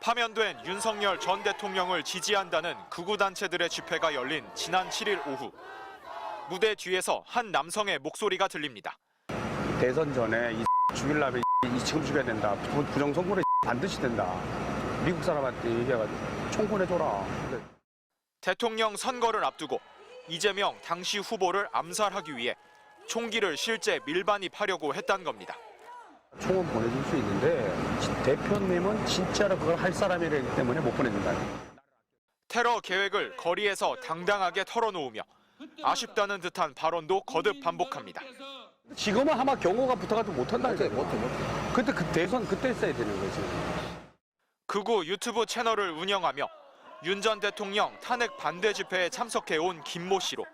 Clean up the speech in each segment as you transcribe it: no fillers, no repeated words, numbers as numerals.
파면된 윤석열 전 대통령을 지지한다는 극우단체들의 집회가 열린 지난 7일 오후. 무대 뒤에서 한 남성의 목소리가 들립니다. 대선 전에 이 죽일라면 지금 죽여야 된다. 부정선거는 반드시 된다. 미국 사람한테 얘기해가지고 총권해줘라. 대통령 선거를 앞두고 이재명 당시 후보를 암살하기 위해 총기를 실제 밀반입하려고 했다는 겁니다. 총은 보내줄 수 있는데 대표님은 진짜로 그걸 할 사람이기 때문에 못 보내준다. 테러 계획을 거리에서 당당하게 털어놓으며 아쉽다는 듯한 발언도 거듭 반복합니다. 지금은 아마 경호가 붙어가지고 못한다니까요. 그때 그 대선 그때 써야 되는 거지. 극우 유튜브 채널을 운영하며 윤 전 대통령 탄핵 반대 집회에 참석해온 김모 씨로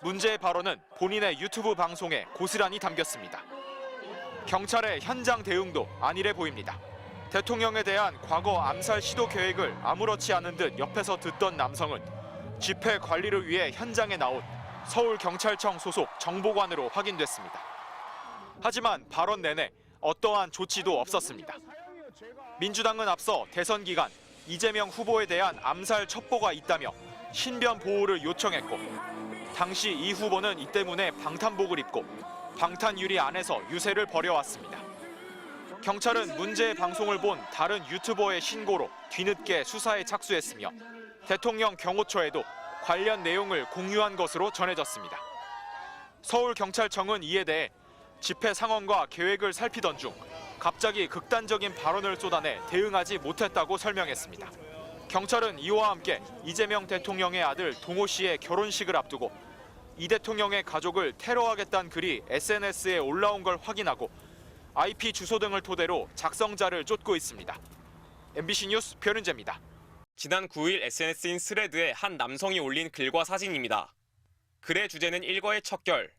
문제의 발언은 본인의 유튜브 방송에 고스란히 담겼습니다. 경찰의 현장 대응도 안일해 보입니다. 대통령에 대한 과거 암살 시도 계획을 아무렇지 않은 듯 옆에서 듣던 남성은 집회 관리를 위해 현장에 나온 서울경찰청 소속 정보관으로 확인됐습니다. 하지만 발언 내내 어떠한 조치도 없었습니다. 민주당은 앞서 대선 기간 이재명 후보에 대한 암살 첩보가 있다며 신변 보호를 요청했고 당시 이 후보는 이 때문에 방탄복을 입고 방탄 유리 안에서 유세를 벌여왔습니다. 경찰은 문제의 방송을 본 다른 유튜버의 신고로 뒤늦게 수사에 착수했으며 대통령 경호처에도 관련 내용을 공유한 것으로 전해졌습니다. 서울경찰청은 이에 대해 집회 상황과 계획을 살피던 중 갑자기 극단적인 발언을 쏟아내 대응하지 못했다고 설명했습니다. 경찰은 이와 함께 이재명 대통령의 아들 동호 씨의 결혼식을 앞두고 이 대통령의 가족을 테러하겠다는 글이 SNS에 올라온 걸 확인하고 IP 주소 등을 토대로 작성자를 쫓고 있습니다. MBC 뉴스 변은재입니다. 지난 9일 SNS인 스레드에 한 남성이 올린 글과 사진입니다. 글의 주제는 일거의 척결.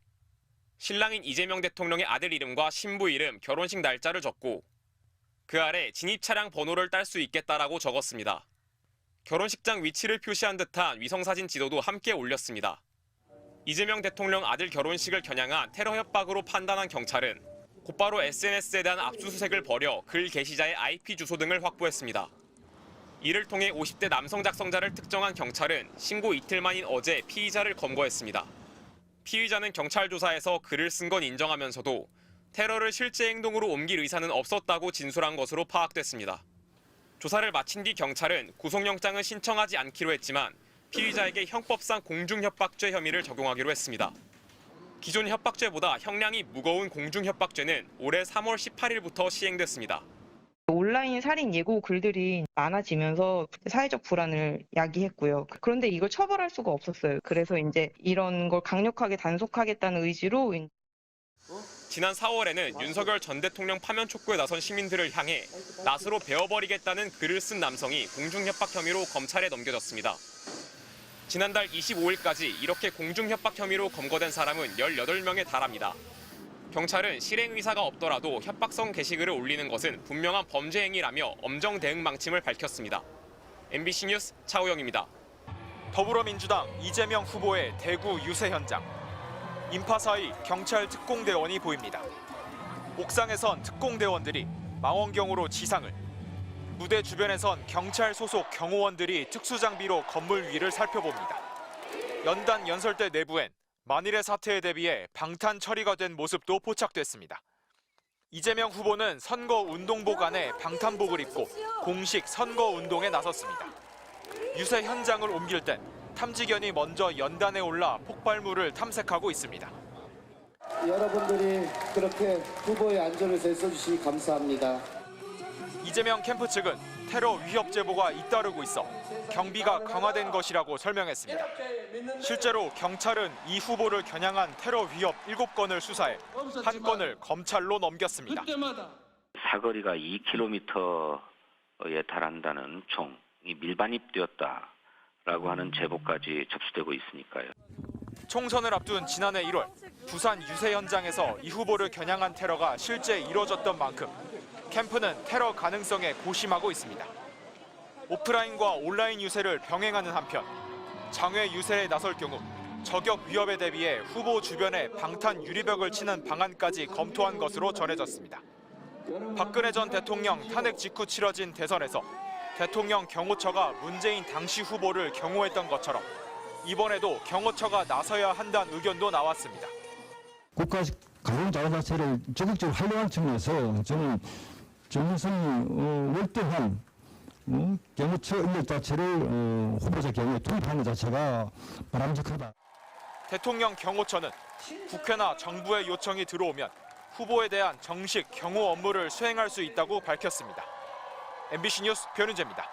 신랑인 이재명 대통령의 아들 이름과 신부 이름, 결혼식 날짜를 적고 그 아래 진입 차량 번호를 딸 수 있겠다라고 적었습니다. 결혼식장 위치를 표시한 듯한 위성사진 지도도 함께 올렸습니다. 이재명 대통령 아들 결혼식을 겨냥한 테러 협박으로 판단한 경찰은 곧바로 SNS에 대한 압수수색을 벌여 글 게시자의 IP 주소 등을 확보했습니다. 이를 통해 50대 남성 작성자를 특정한 경찰은 신고 이틀 만인 어제 피의자를 검거했습니다. 피의자는 경찰 조사에서 글을 쓴 건 인정하면서도 테러를 실제 행동으로 옮길 의사는 없었다고 진술한 것으로 파악됐습니다. 조사를 마친 뒤 경찰은 구속영장은 신청하지 않기로 했지만 피의자에게 형법상 공중협박죄 혐의를 적용하기로 했습니다. 기존 협박죄보다 형량이 무거운 공중협박죄는 올해 3월 18일부터 시행됐습니다. 온라인 살인 예고 글들이 많아지면서 사회적 불안을 야기했고요. 그런데 이걸 처벌할 수가 없었어요. 그래서 이제 이런 걸 강력하게 단속하겠다는 의지로 지난 4월에는 윤석열 전 대통령 파면 촉구에 나선 시민들을 향해 낫으로 베어버리겠다는 글을 쓴 남성이 공중협박 혐의로 검찰에 넘겨졌습니다. 지난달 25일까지 이렇게 공중협박 혐의로 검거된 사람은 18명에 달합니다. 경찰은 실행 의사가 없더라도 협박성 게시글을 올리는 것은 분명한 범죄 행위라며 엄정 대응 방침을 밝혔습니다. MBC 뉴스 차우영입니다. 더불어민주당 이재명 후보의 대구 유세 현장. 인파 사이 경찰 특공대원이 보입니다. 옥상에선 특공대원들이 망원경으로 지상을, 무대 주변에선 경찰 소속 경호원들이 특수장비로 건물 위를 살펴봅니다. 연단 연설대 내부엔 만일의 사태에 대비해 방탄 처리가 된 모습도 포착됐습니다. 이재명 후보는 선거운동복 안에 방탄복을 입고 공식 선거운동에 나섰습니다. 유세 현장을 옮길 땐 탐지견이 먼저 연단에 올라 폭발물을 탐색하고 있습니다. 여러분들이 그렇게 후보의 안전을 애써주시니 감사합니다. 이재명 캠프 측은 테러 위협 제보가 잇따르고 있어 경비가 강화된 것이라고 설명했습니다. 실제로 경찰은 이 후보를 겨냥한 테러 위협 7건을 수사해 한 건을 검찰로 넘겼습니다. 사거리가 2km에 달한다는 총이 밀반입되었다라고 하는 제보까지 접수되고 있으니까요. 총선을 앞둔 지난해 1월 부산 유세 현장에서 이 후보를 겨냥한 테러가 실제 이뤄졌던 만큼 캠프는 테러 가능성에 고심하고 있습니다. 오프라인과 온라인 유세를 병행하는 한편 장외 유세에 나설 경우 저격 위협에 대비해 후보 주변에 방탄 유리벽을 치는 방안까지 검토한 것으로 전해졌습니다. 박근혜 전 대통령 탄핵 직후 치러진 대선에서 대통령 경호처가 문재인 당시 후보를 경호했던 것처럼 이번에도 경호처가 나서야 한다는 의견도 나왔습니다. 국가 가공자원 자체를 적극적으로 활용하는 측면에서 저는 정선이 월등한 경호처 인력 자체를 후보자 경우에 투입하는 자체가 바람직하다. 대통령 경호처는 국회나 정부의 요청이 들어오면 후보에 대한 정식 경호 업무를 수행할 수 있다고 밝혔습니다. MBC 뉴스 변윤재입니다.